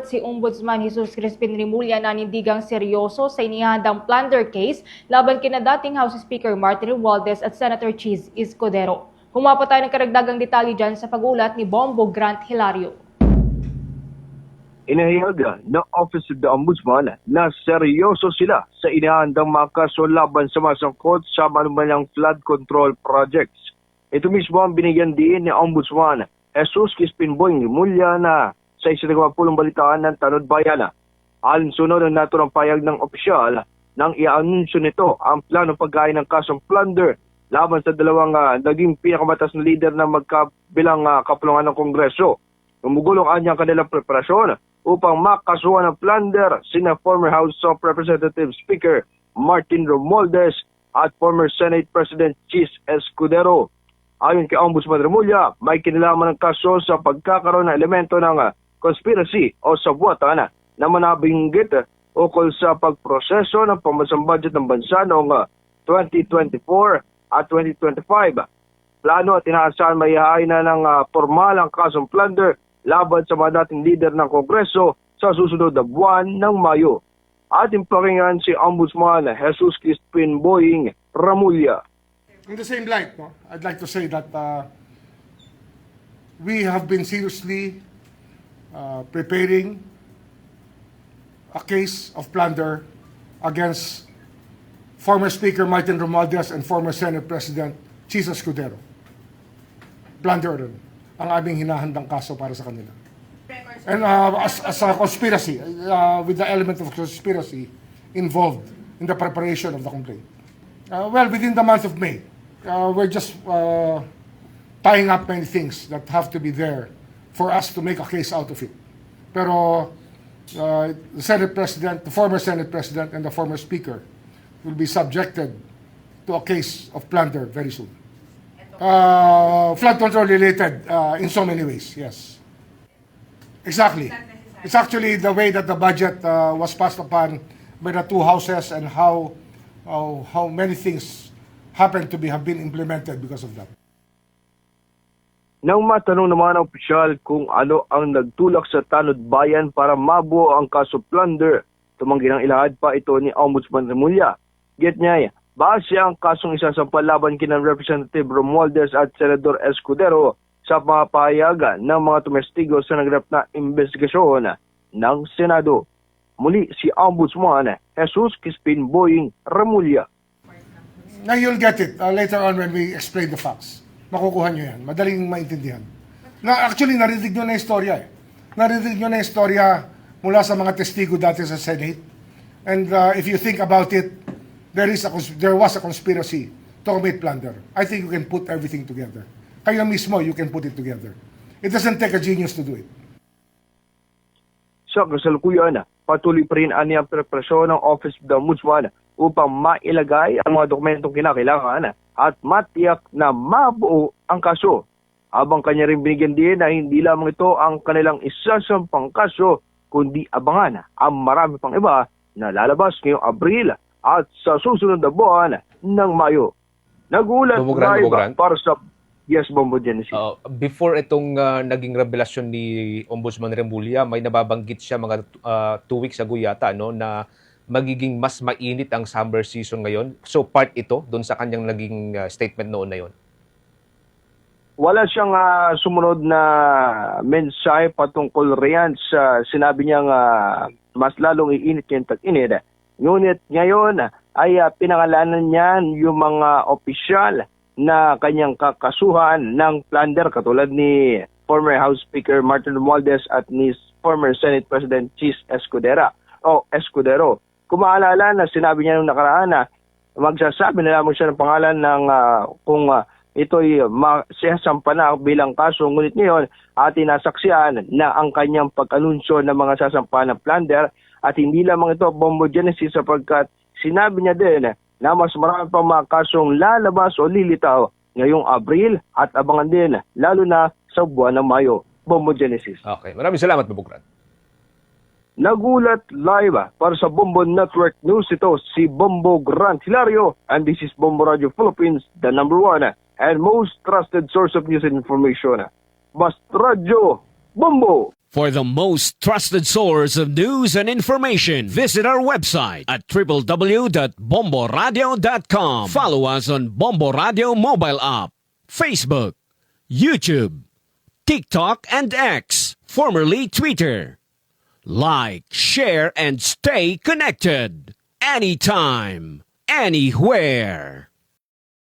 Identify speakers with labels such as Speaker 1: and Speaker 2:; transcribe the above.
Speaker 1: Si Ombudsman Jesus Crispin Rimulya nanindigang seryoso sa inihandang plunder case laban kina dating House Speaker Martin Romualdez at Senator Chis Escudero. Humapa tayo ng karagdagang detalye dyan sa pag-ulat ni Bombo Grant Hilario.
Speaker 2: Inihayag ng Office of the Ombudsman na seryoso sila sa inihandang mga kaso laban sa mga sangkot sa manumalang flood control projects. Ito mismo ang binigyan din ni Ombudsman Jesus Crispin Rimulya na sa isa ng mapulong balitaan ng Tanod Bayan. Alinsunod ang naturang payag ng opisyal nang i-anunsyo nito ang plano pagkain ng kasong plunder laban sa dalawang naging pinakamatas na leader ng magkabilang kapulungan ng Kongreso. Umugulong anya ang kanilang preparasyon upang makasuhan ng plunder sina former House of Representatives Speaker Martin Romualdez at former Senate President Chis Escudero. Ayon kay Ombudsman Rimulya, may kinalaman ng kaso sa pagkakaroon ng elemento ng conspiracy o sabwatan na manabinggit ukol sa pagproseso ng pambansang budget ng bansa noong 2024 at 2025. Plano at inaasahan may ihain na ng formalang kasong plunder laban sa mga dating leader ng Kongreso sa susunod na buwan ng Mayo. Ating pakinggan si Ombudsman Jesus Crispin Rimulya.
Speaker 3: In the same light, I'd like to say that we have been seriously preparing a case of plunder against former Speaker Martin Romualdez and former Senate President Chis Escudero. Plunder ang aming hinahandang kaso para sa kanila. And as a conspiracy, with the element of conspiracy involved in the preparation of the complaint. Well, within the month of May, we're just tying up many things that have to be there for us to make a case out of it. Pero the Senate President, the former Senate President, and the former Speaker will be subjected to a case of plunder very soon. Flood control related in so many ways, yes. Exactly. It's actually the way that the budget was passed upon by the two houses and how many things have been implemented because of that.
Speaker 2: Nang matanong naman ang opisyal kung ano ang nagtulak sa Tanod Bayan para mabuo ang kaso plunder, tumanggi ng ilahad pa ito ni Ombudsman Rimulya. Get niya, base ang kasong isasampal laban kina Representative Romualdez at Senador Escudero sa mga pahayagan ng mga tumestigo sa naganap na investigasyon ng Senado. Muli si Ombudsman Jesus Crispin Rimulya.
Speaker 3: Now you'll get it later on when we explain the facts. Makukuha nyo yan. Madaling maintindihan. Actually, narinig nyo na yung istorya eh. Narinig nyo na yung istorya mula sa mga testigo dati sa Senate. And if you think about it, there was a conspiracy to commit plunder. I think you can put everything together. Kayo mismo, you can put it together. It doesn't take a genius to do it.
Speaker 2: Sa kasalukuyan, patuloy pa rin ang preparasyon ng Office of the Ombudsman upang mailagay ang mga dokumentong kinakailangan at matiyak na mabuo ang kaso. Habang kanya rin binigyan din na hindi lamang ito ang kanilang isasampang kaso, kundi abangan ang marami pang iba na lalabas ngayong Abril at sa susunod na buwan ng Mayo. Nagulat live para sa Yes, Bombo Genesis.
Speaker 4: Before itong naging revelasyon ni Ombudsman Rimulya, may nababanggit siya mga 2 weeks ago yata, no, na magiging mas mainit ang summer season ngayon. So part ito doon sa kanyang naging statement noon na yon.
Speaker 2: Wala siyang sumunod na mensahe patungkol riyan sa sinabi niyang mas lalong iinit yung tag-init. Ngunit ngayon ay pinangalanan niya yung mga opisyal na kanyang kakasuhan ng plunder katulad ni former House Speaker Martin Romualdez at ni former Senate President Chis Escudero. Kung maalala na sinabi niya nung nakaraan na magsasabi na lamang siya ng pangalan ng kung ito'y masasampa na bilang kaso. Ngunit ngayon ating nasaksihan na ang kanyang pag-anunsyo ng mga sasampa ng plunder at hindi lamang ito Bombo Genesis sapagkat sinabi niya din na mas marami pang mga kasong lalabas o lilitaw ngayong Abril at abangan din lalo na sa buwan ng Mayo. Bombo Genesis.
Speaker 4: Okay, maraming salamat, Bombo Grant.
Speaker 2: Nagulat live para sa Bombo Network News ito si Bombo Grant Hilario and this is Bombo Radio Philippines, the #1 and most trusted source of news and information. Basta Radio Bombo!
Speaker 5: For the most trusted source of news and information, visit our website at www.bomboradio.com. Follow us on Bombo Radio mobile app, Facebook, YouTube, TikTok, and X, formerly Twitter. Like, share, and stay connected. Anytime, anywhere.